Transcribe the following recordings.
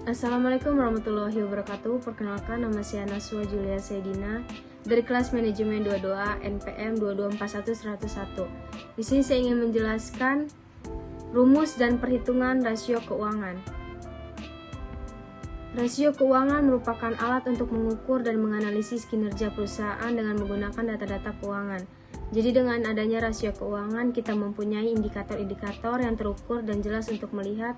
Assalamualaikum warahmatullahi wabarakatuh. Perkenalkan, nama saya Naswa Julia Saidina dari kelas manajemen 22A NPM 2241101. Di sini saya ingin menjelaskan rumus dan perhitungan rasio keuangan. Rasio keuangan merupakan alat untuk mengukur dan menganalisis kinerja perusahaan dengan menggunakan data-data keuangan. Jadi dengan adanya rasio keuangan, kita mempunyai indikator-indikator yang terukur dan jelas untuk melihat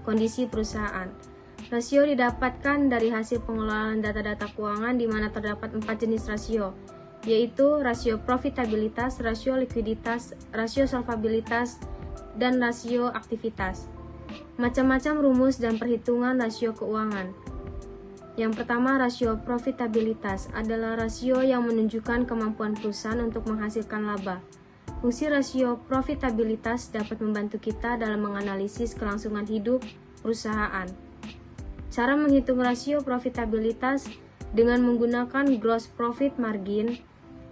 kondisi perusahaan. Rasio didapatkan dari hasil pengelolaan data-data keuangan di mana terdapat 4 jenis rasio, yaitu rasio profitabilitas, rasio likuiditas, rasio solvabilitas, dan rasio aktivitas. Macam-macam rumus dan perhitungan rasio keuangan. Yang pertama, rasio profitabilitas adalah rasio yang menunjukkan kemampuan perusahaan untuk menghasilkan laba. Fungsi rasio profitabilitas dapat membantu kita dalam menganalisis kelangsungan hidup perusahaan. Cara menghitung rasio profitabilitas dengan menggunakan gross profit margin,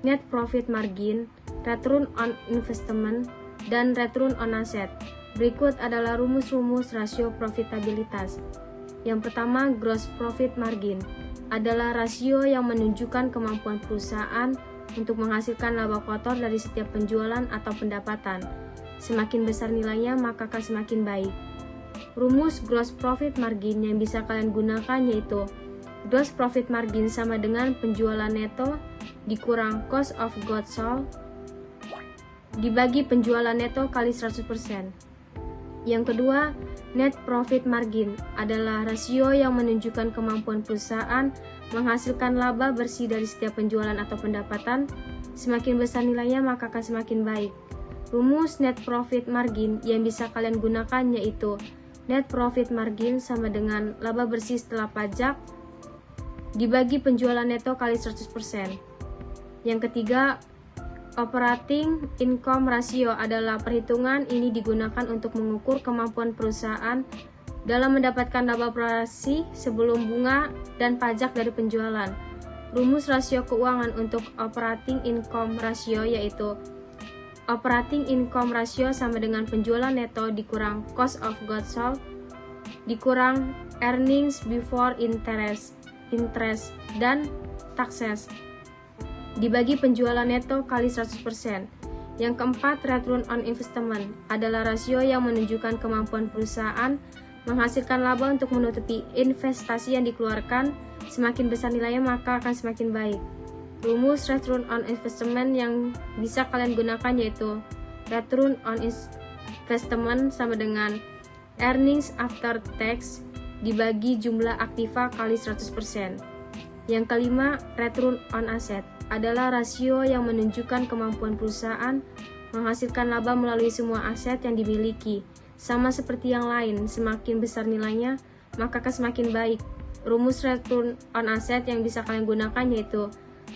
net profit margin, return on investment, dan return on asset. Berikut adalah rumus-rumus rasio profitabilitas. Yang pertama, gross profit margin adalah rasio yang menunjukkan kemampuan perusahaan untuk menghasilkan laba kotor dari setiap penjualan atau pendapatan. Semakin besar nilainya, maka akan semakin baik. Rumus gross profit margin yang bisa kalian gunakan yaitu gross profit margin sama dengan penjualan neto dikurang cost of goods sold dibagi penjualan neto kali 100%. Yang kedua, net profit margin adalah rasio yang menunjukkan kemampuan perusahaan menghasilkan laba bersih dari setiap penjualan atau pendapatan. Semakin besar nilainya, maka akan semakin baik. Rumus net profit margin yang bisa kalian gunakan yaitu net profit margin sama dengan laba bersih setelah pajak dibagi penjualan neto kali 100%. Yang ketiga, operating income ratio adalah perhitungan ini digunakan untuk mengukur kemampuan perusahaan dalam mendapatkan laba operasi sebelum bunga dan pajak dari penjualan. Rumus rasio keuangan untuk operating income ratio yaitu operating income ratio sama dengan penjualan neto dikurang cost of goods sold dikurang earnings before interest dan taxes dibagi penjualan neto kali 100%. Yang keempat, return on investment adalah rasio yang menunjukkan kemampuan perusahaan menghasilkan laba untuk menutupi investasi yang dikeluarkan. Semakin besar nilainya, maka akan semakin baik. Rumus return on investment yang bisa kalian gunakan yaitu return on investment sama dengan earnings after tax dibagi jumlah aktiva kali 100%. Yang kelima, return on asset adalah rasio yang menunjukkan kemampuan perusahaan menghasilkan laba melalui semua aset yang dimiliki. Sama seperti yang lain, semakin besar nilainya, maka akan semakin baik. Rumus return on asset yang bisa kalian gunakan yaitu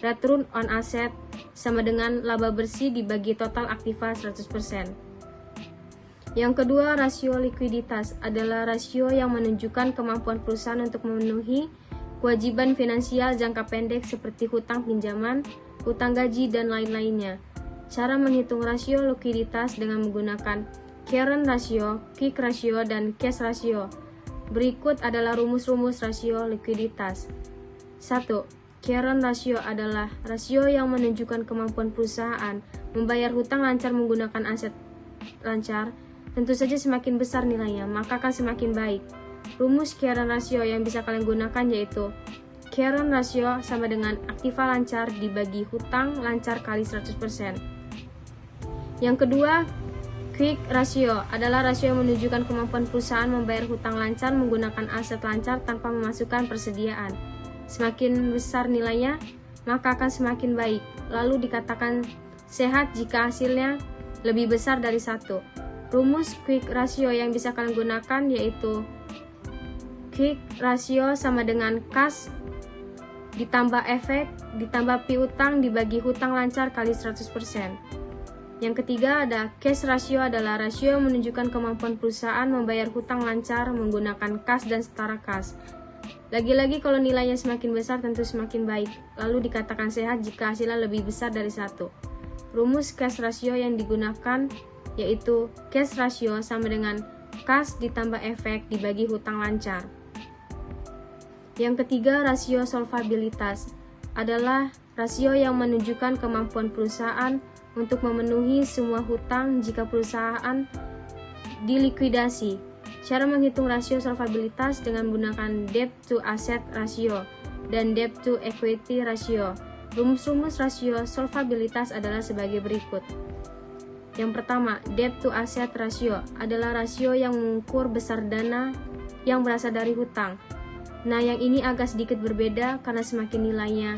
return on asset sama dengan laba bersih dibagi total aktiva 100%. Yang kedua, rasio likuiditas adalah rasio yang menunjukkan kemampuan perusahaan untuk memenuhi kewajiban finansial jangka pendek seperti hutang pinjaman, hutang gaji, dan lain-lainnya. Cara menghitung rasio likuiditas dengan menggunakan current ratio, quick ratio, dan cash ratio. Berikut adalah rumus-rumus rasio likuiditas. 1. Current ratio adalah rasio yang menunjukkan kemampuan perusahaan membayar hutang lancar menggunakan aset lancar. Tentu saja semakin besar nilainya, maka akan semakin baik. Rumus current ratio yang bisa kalian gunakan yaitu current ratio sama dengan aktiva lancar dibagi hutang lancar kali 100%. Yang kedua, quick ratio adalah rasio yang menunjukkan kemampuan perusahaan membayar hutang lancar menggunakan aset lancar tanpa memasukkan persediaan. Semakin besar nilainya, maka akan semakin baik. Lalu dikatakan sehat jika hasilnya lebih besar dari 1. Rumus quick ratio yang bisa kalian gunakan yaitu quick ratio sama dengan kas ditambah efek ditambah piutang dibagi hutang lancar kali 100%. Yang ketiga ada cash ratio adalah rasio yang menunjukkan kemampuan perusahaan membayar hutang lancar menggunakan kas dan setara kas. Lagi-lagi kalau nilainya semakin besar tentu semakin baik. Lalu dikatakan sehat jika hasilnya lebih besar dari 1. Rumus cash ratio yang digunakan yaitu cash ratio sama dengan kas ditambah efek dibagi hutang lancar. Yang ketiga, rasio solvabilitas adalah rasio yang menunjukkan kemampuan perusahaan untuk memenuhi semua hutang jika perusahaan dilikuidasi. Cara menghitung rasio solvabilitas dengan menggunakan debt to asset ratio dan debt to equity ratio. Rumus-rumus rasio solvabilitas adalah sebagai berikut. Yang pertama, debt to asset ratio adalah rasio yang mengukur besar dana yang berasal dari hutang. Nah, yang ini agak sedikit berbeda karena semakin nilainya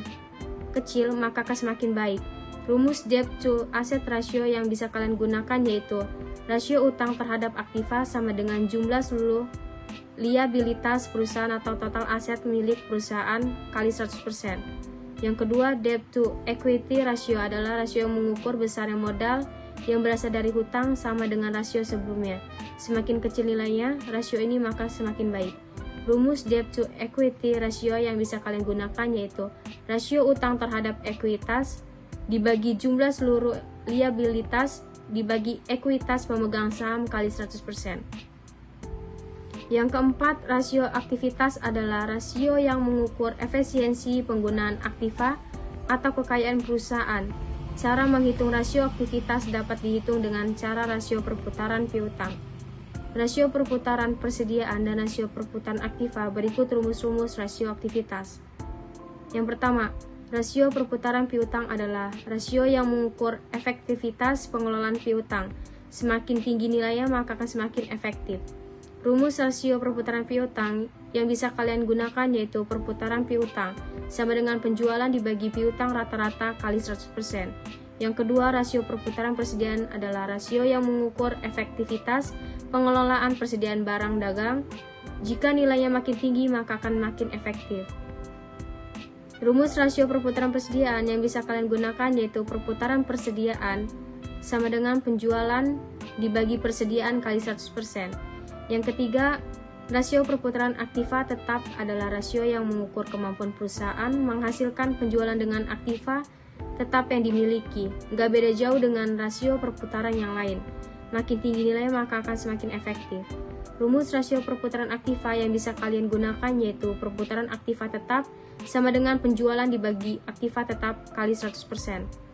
kecil maka akan semakin baik. Rumus debt to asset ratio yang bisa kalian gunakan yaitu rasio utang terhadap aktiva sama dengan jumlah seluruh liabilitas perusahaan atau total aset milik perusahaan kali 100%. Yang kedua, debt to equity ratio adalah rasio yang mengukur besarnya modal yang berasal dari hutang sama dengan rasio sebelumnya. Semakin kecil nilainya rasio ini maka semakin baik. Rumus debt to equity ratio yang bisa kalian gunakan yaitu rasio utang terhadap ekuitas dibagi jumlah seluruh liabilitas dibagi ekuitas pemegang saham kali 100%. Yang keempat, rasio aktivitas adalah rasio yang mengukur efisiensi penggunaan aktiva atau kekayaan perusahaan. Cara menghitung rasio aktivitas dapat dihitung dengan cara rasio perputaran piutang. Rasio perputaran persediaan dan rasio perputaran aktiva berikut rumus-rumus rasio aktivitas. Yang pertama, rasio perputaran piutang adalah rasio yang mengukur efektivitas pengelolaan piutang. Semakin tinggi nilainya maka akan semakin efektif. Rumus rasio perputaran piutang yang bisa kalian gunakan yaitu perputaran piutang sama dengan penjualan dibagi piutang rata-rata kali 100%. Yang kedua, rasio perputaran persediaan adalah rasio yang mengukur efektivitas pengelolaan persediaan barang dagang. Jika nilainya makin tinggi maka akan makin efektif. Rumus rasio perputaran persediaan yang bisa kalian gunakan yaitu perputaran persediaan sama dengan penjualan dibagi persediaan kali 100%. Yang ketiga, rasio perputaran aktiva tetap adalah rasio yang mengukur kemampuan perusahaan menghasilkan penjualan dengan aktiva tetap yang dimiliki. Nggak beda jauh dengan rasio perputaran yang lain. Makin tinggi nilainya maka akan semakin efektif. Rumus rasio perputaran aktiva yang bisa kalian gunakan yaitu perputaran aktiva tetap sama dengan penjualan dibagi aktiva tetap kali 100%.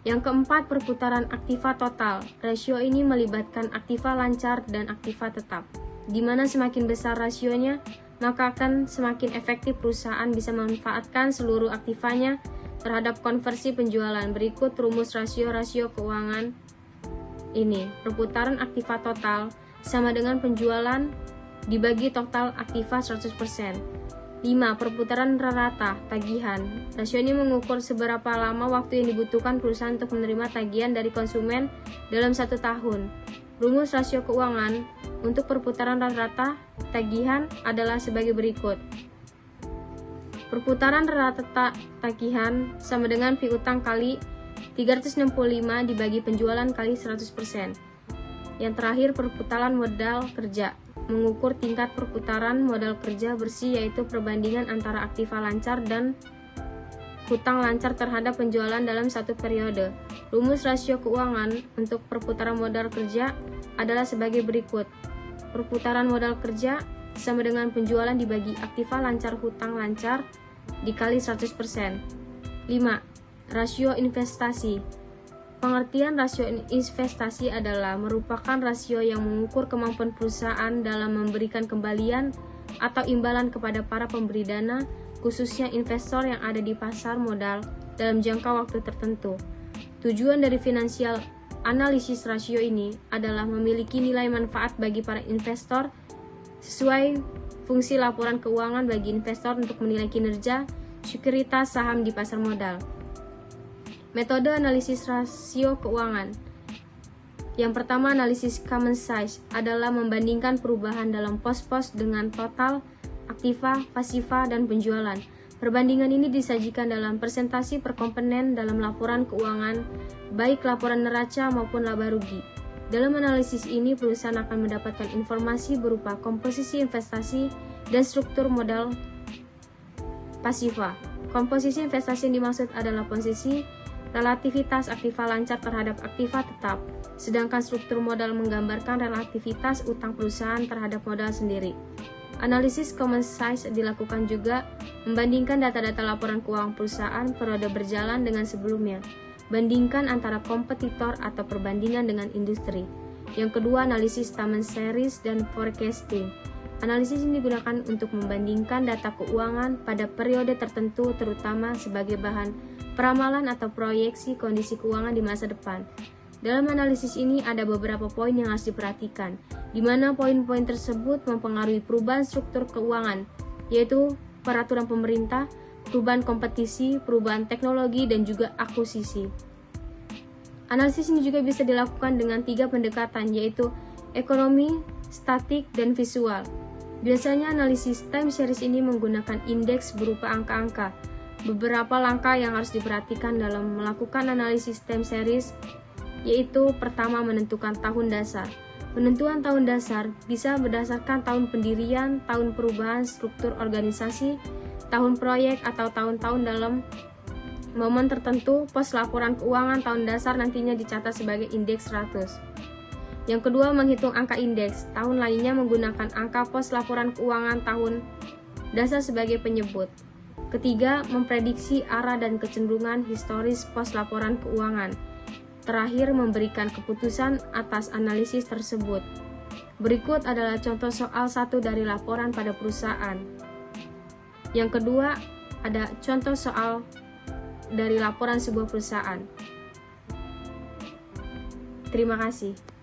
Yang keempat, perputaran aktiva total. Rasio ini melibatkan aktiva lancar dan aktiva tetap. Di mana semakin besar rasionya, maka akan semakin efektif perusahaan bisa memanfaatkan seluruh aktivanya terhadap konversi penjualan. Berikut rumus rasio-rasio keuangan ini. Perputaran aktiva total sama dengan penjualan dibagi total aktiva 100%. 5. Perputaran rata tagihan. Rasio ini mengukur seberapa lama waktu yang dibutuhkan perusahaan untuk menerima tagihan dari konsumen dalam 1 tahun. Rumus rasio keuangan untuk perputaran rata tagihan adalah sebagai berikut. Perputaran rata tagihan sama dengan piutang kali 365 dibagi penjualan kali 100%. Yang terakhir, perputaran modal kerja. Mengukur tingkat perputaran modal kerja bersih yaitu perbandingan antara aktiva lancar dan hutang lancar terhadap penjualan dalam satu periode. Rumus rasio keuangan untuk perputaran modal kerja adalah sebagai berikut. Perputaran modal kerja sama dengan penjualan dibagi aktiva lancar hutang lancar dikali 100%. 5. Rasio investasi. Pengertian rasio investasi adalah merupakan rasio yang mengukur kemampuan perusahaan dalam memberikan kembalian atau imbalan kepada para pemberi dana, khususnya investor yang ada di pasar modal dalam jangka waktu tertentu. Tujuan dari financial analisis rasio ini adalah memiliki nilai manfaat bagi para investor sesuai fungsi laporan keuangan bagi investor untuk menilai kinerja sekuritas saham di pasar modal. Metode analisis rasio keuangan. Yang pertama, analisis common size adalah membandingkan perubahan dalam pos-pos dengan total, aktiva, pasiva, dan penjualan. Perbandingan ini disajikan dalam presentasi per komponen dalam laporan keuangan, baik laporan neraca maupun laba rugi. Dalam analisis ini, perusahaan akan mendapatkan informasi berupa komposisi investasi dan struktur modal pasiva. Komposisi investasi yang dimaksud adalah posisi relativitas aktiva lancar terhadap aktiva tetap, sedangkan struktur modal menggambarkan relativitas utang perusahaan terhadap modal sendiri. Analisis common size dilakukan juga membandingkan data-data laporan keuangan perusahaan periode berjalan dengan sebelumnya, bandingkan antara kompetitor atau perbandingan dengan industri. Yang kedua, analisis time series dan forecasting. Analisis ini digunakan untuk membandingkan data keuangan pada periode tertentu, terutama sebagai bahan peramalan atau proyeksi kondisi keuangan di masa depan. Dalam analisis ini ada beberapa poin yang harus diperhatikan, di mana poin-poin tersebut mempengaruhi perubahan struktur keuangan, yaitu peraturan pemerintah, perubahan kompetisi, perubahan teknologi, dan juga akuisisi. Analisis ini juga bisa dilakukan dengan 3 pendekatan, yaitu ekonomi, statik, dan visual. Biasanya analisis time series ini menggunakan indeks berupa angka-angka. Beberapa langkah yang harus diperhatikan dalam melakukan analisis time series, yaitu pertama, menentukan tahun dasar. Penentuan tahun dasar bisa berdasarkan tahun pendirian, tahun perubahan struktur organisasi, tahun proyek, atau tahun-tahun dalam momen tertentu. Pos laporan keuangan tahun dasar nantinya dicatat sebagai indeks 100. Yang kedua, menghitung angka indeks. Tahun lainnya menggunakan angka pos laporan keuangan tahun dasar sebagai penyebut. Ketiga, memprediksi arah dan kecenderungan historis pos laporan keuangan. Terakhir, memberikan keputusan atas analisis tersebut. Berikut adalah contoh soal 1 dari laporan pada perusahaan. Yang kedua, ada contoh soal dari laporan sebuah perusahaan. Terima kasih.